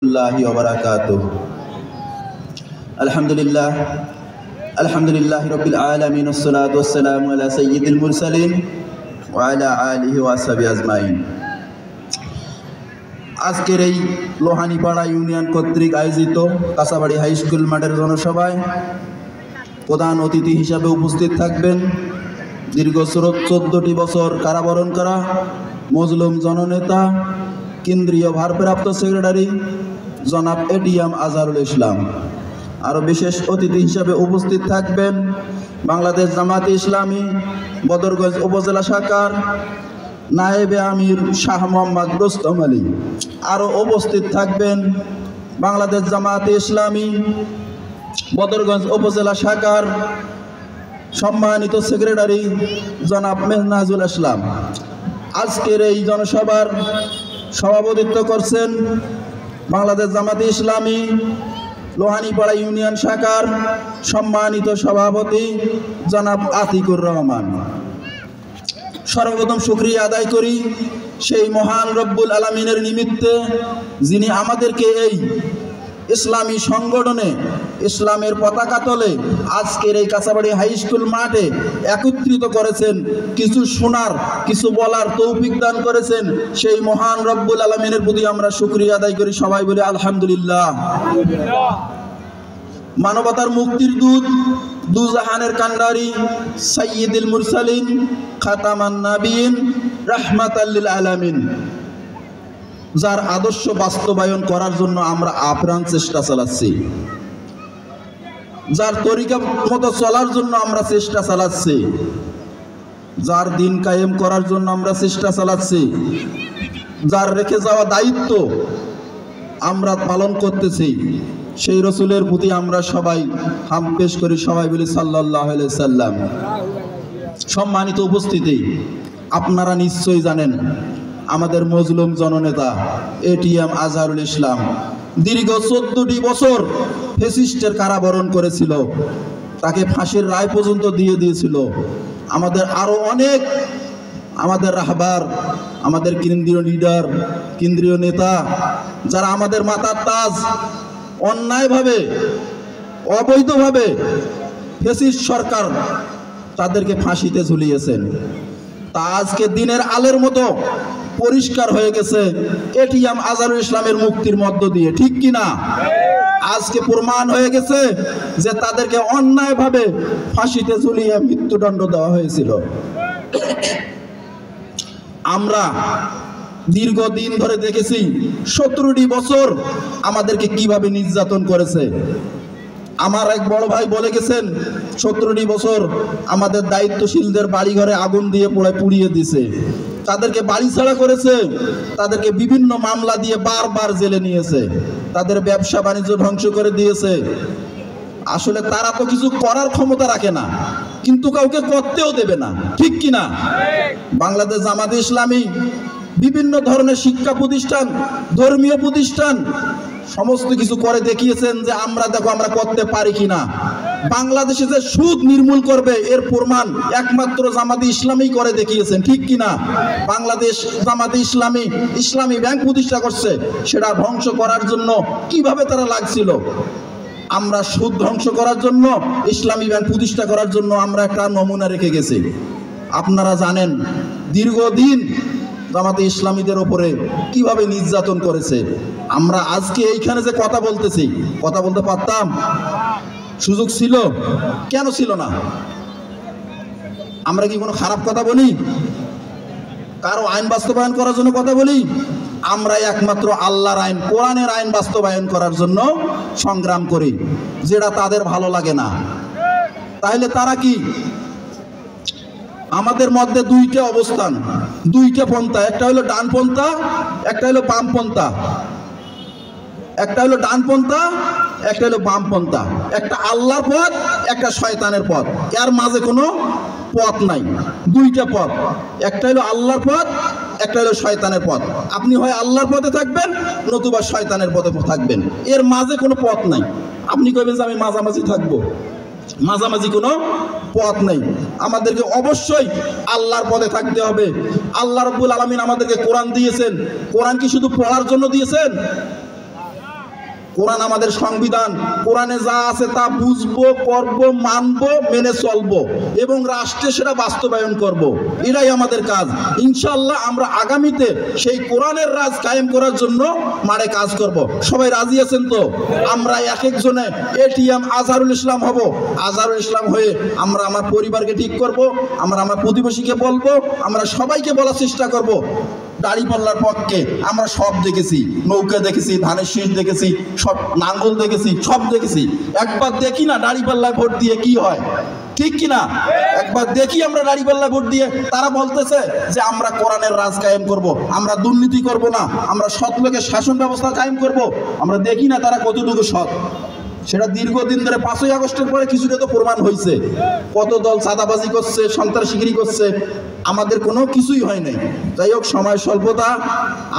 الله وبركاته. الحمد لله رب العالمين والصلاة والسلام على سيد المرسلين وعلى آله وصحبه أجمعين. আজকের এই লোহানীপাড়া ইউনিয়ন কর্তৃক আয়োজিত কাঁচাবাড়ি হাই স্কুল মাঠের জনসভায় প্রধান অতিথি হিসাবে উপস্থিত থাকবেন দীর্ঘ 14টি বছর কারাবরণ করা মজলুম জননেতা কেন্দ্রীয় ভারপ্রাপ্ত সেক্রেটারি জনাব এটিএম আজহারুল ইসলাম। আরও বিশেষ অতিথি হিসাবে উপস্থিত থাকবেন বাংলাদেশ জামাতে ইসলামী বদরগঞ্জ উপজেলা শাখার নায়েবে আমির শাহ মোহাম্মদ রুস্তম আলী। আরও উপস্থিত থাকবেন বাংলাদেশ জামাতে ইসলামী বদরগঞ্জ উপজেলা শাখার সম্মানিত সেক্রেটারি জনাব মেহনাজুল ইসলাম। আজকের এই জনসভার সভাপতিত্ব করছেন বাংলাদেশ জামাতে ইসলামী লোহানীপাড়া ইউনিয়ন শাখার সম্মানিত সভাপতি জনাব আতিকুর রহমান। সর্বপ্রথম শুকরিয়া আদায় করি সেই মহান রব্বুল আলামিনের নিমিত্তে যিনি আমাদেরকে এই ইসলামী সংগঠনে ইসলামের পতাকা তলে আজকের এই কাঁচাবাড়ি হাই স্কুল মাঠে একত্রিত করেছেন, কিছু শোনার কিছু বলার তৌফিক দান করেছেন। সেই মহান রব্বুল আলামিনের প্রতি আমরা শুকরিয়া আদায় করি, সবাই বলি আলহামদুলিল্লাহ। মানবতার মুক্তির দূত দুজাহানের কান্ডারি সাইয়্যিদুল মুরসালিন খাতামান নাবিয়িন রাহমাতাল লিল আলামিন, যার আদর্শ বাস্তবায়ন করার জন্য আমরা আপ্রাণ চেষ্টা চালাচ্ছি, যার তরিকা মতো চলার জন্য আমরা চেষ্টা চালাচ্ছি, যার দিন কায়েম করার জন্য আমরা চেষ্টা চালাচ্ছি, যার রেখে যাওয়া দায়িত্ব আমরা পালন করতেছি, সেই রসুলের প্রতি আমরা সবাই হাম পেশ করি, সবাই বলি সাল্লাল্লাহু আলাইহি সাল্লাম। সম্মানিত উপস্থিতি, আপনারা নিশ্চয়ই জানেন আমাদের মজলুম জননেতা এটিএম আজহারুল ইসলাম দীর্ঘ 14টি বছর ফ্যাসিস্টের কারাবরণ করেছিল, তাকে ফাঁসির রায় পর্যন্ত দিয়ে দিয়েছিল। আমাদের আরও অনেক আমাদের রাহবার, আমাদের কেন্দ্রীয় লিডার, কেন্দ্রীয় নেতা যারা আমাদের মাথার তাজ অন্যায়ভাবে অবৈধভাবে ফ্যাসিস্ট সরকার তাদেরকে ফাঁসিতে ঝুলিয়েছেন, তা আজকে দিনের আলোর মতো পরিষ্কার হয়ে গেছে এটিএম আজহারুল ইসলামের মুক্তির মধ্য দিয়ে, ঠিক কিনা? আজকে প্রমাণ হয়ে গেছে যে তাদেরকে অন্যায়ভাবে ফাঁসিতে ঝুলিয়ে মৃত্যুদণ্ড দেওয়া হয়েছিল। আমরা দীর্ঘদিন ধরে দেখেছি 17টি বছর আমাদেরকে কিভাবে নির্যাতন করেছে। আমার এক বড় ভাই বলে গেছেন 17টি বছর আমাদের দায়িত্বশীলদের বাড়ি ঘরে আগুন দিয়ে পুড়িয়ে দিছে, তাদেরকে বাড়ি ছাড়া করেছে, তাদেরকে বিভিন্ন মামলা দিয়ে বারবার জেলে নিয়েছে, তাদের ব্যবসা বাণিজ্য ধ্বংস করে দিয়েছে। আসলে তারা তো কিছু করার ক্ষমতা রাখে না, কিন্তু কাউকে করতেও দেবে না, ঠিক কিনা? বাংলাদেশ জামাতে ইসলামী বিভিন্ন ধরনের শিক্ষা প্রতিষ্ঠান, ধর্মীয় প্রতিষ্ঠান সমস্ত কিছু করে দেখিয়েছেন যে আমরা দেখো আমরা করতে পারি কিনা। বাংলাদেশে যে সুদ নির্মূল করবে এর প্রমাণ একমাত্র জামাতে ইসলামী করে দেখিয়েছেন, ঠিক কিনা? বাংলাদেশ জামাতে ইসলামী ইসলামী ব্যাংক প্রতিষ্ঠা করছে, সেটা ধ্বংস করার জন্য কিভাবে তারা লাগছিল। আমরা সুদ ধ্বংস করার জন্য ইসলামী ব্যাংক প্রতিষ্ঠা করার জন্য আমরা একটা নমুনা রেখে গেছি। আপনারা জানেন দীর্ঘদিন জামাতে ইসলামীদের ওপরে কিভাবে নির্যাতন করেছে। আমরা আজকে এইখানে যে কথা বলতেছি, কথা বলতে পারতাম? সুযোগ ছিল? কেন ছিল না? আমরা কি কোনো খারাপ কথা বলি? কারো আইন বাস্তবায়ন করার জন্য কথা বলি? আমরা একমাত্র আল্লাহর আইন, কোরআনের আইন বাস্তবায়ন করার জন্য সংগ্রাম করি, যেটা তাদের ভালো লাগে না। তাহলে তারা কি? আমাদের মধ্যে দুইটা অবস্থান, দুইটা পন্থা, একটা হলো ডানপন্থা, একটা হলো বামপন্থা। একটা হলো ডানপন্থা, একটা হলো বামপন্থা, একটা আল্লাহর পথ, একটা শয়তানের পথ, এর মাঝে কোনো পথ নাই। দুইটা পথ, একটা হলো আল্লাহর পথ, একটা হলো শয়তানের পথ। আপনি হয় আল্লাহর পথে থাকবেন, নতুবা শয়তানের পথে থাকবেন, এর মাঝে কোনো পথ নাই। আপনি কইবেন যে আমি মাঝামাঝি থাকবো, মাঝামাঝি কোনো পথ নেই। আমাদেরকে অবশ্যই আল্লাহর পথে থাকতে হবে। আল্লাহ রাব্বুল আলামিন আমাদেরকে কোরআন দিয়েছেন, কোরআন কি শুধু পড়ার জন্য দিয়েছেন? কোরআন আমাদের সংবিধান, কোরআনে যা আছে তা বুঝবো, করবো, মানবো, মেনে চলবো এবং রাষ্ট্রে সেটা বাস্তবায়ন করব। এটাই আমাদের কাজ। ইনশাআল্লাহ আমরা আগামীতে সেই কোরআনের রাজ কায়েম করার জন্য মাঠে কাজ করব। সবাই রাজি আছেন তো? আমরা এক একজনে এটিএম আজহারুল ইসলাম হব। আজহারুল ইসলাম হয়ে আমরা আমার পরিবারকে ঠিক করব, আমরা আমার প্রতিবেশীকে বলবো, আমরা সবাইকে বলার চেষ্টা করব দাড়িপাল্লার পক্ষে। আমরা সব দেখেছি, নৌকা দেখেছি, ধানের শীষ দেখেছি, সব নাঙ্গল দেখেছি, সব দেখেছি। একবার দেখি না দাড়িপাল্লায় ভোট দিয়ে কি হয়, ঠিক কিনা? একবার দেখি আমরা দাড়িপাল্লায় ভোট দিয়ে, তারা বলতেছে যে আমরা কোরআনের রাজ কায়েম করব, আমরা দুর্নীতি করব না, আমরা সৎ লোকের শাসন ব্যবস্থা কায়েম করব। আমরা দেখি না তারা কতটুকু সৎ। সেটা দীর্ঘদিন ধরে 5ই আগস্টের পরে কিছুটা তো প্রমাণ হয়েছে। কত দল চাঁদাবাজি করছে, সন্ত্রাসীগিরি করছে, আমাদের কোনো কিছুই হয় নাই। যাই হোক, সময় স্বল্পতা।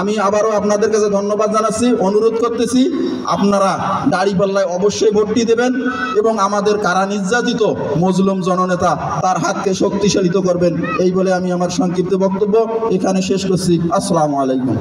আমি আবারও আপনাদের কাছে ধন্যবাদ জানাচ্ছি, অনুরোধ করতেছি আপনারা দাড়িপাল্লায় অবশ্যই ভোটটি দেবেন এবং আমাদের কারা নির্যাতিত মজলুম জননেতা তার হাতকে শক্তিশালিত করবেন। এই বলে আমি আমার সংক্ষিপ্ত বক্তব্য এখানে শেষ করছি। আসসালামু আলাইকুম।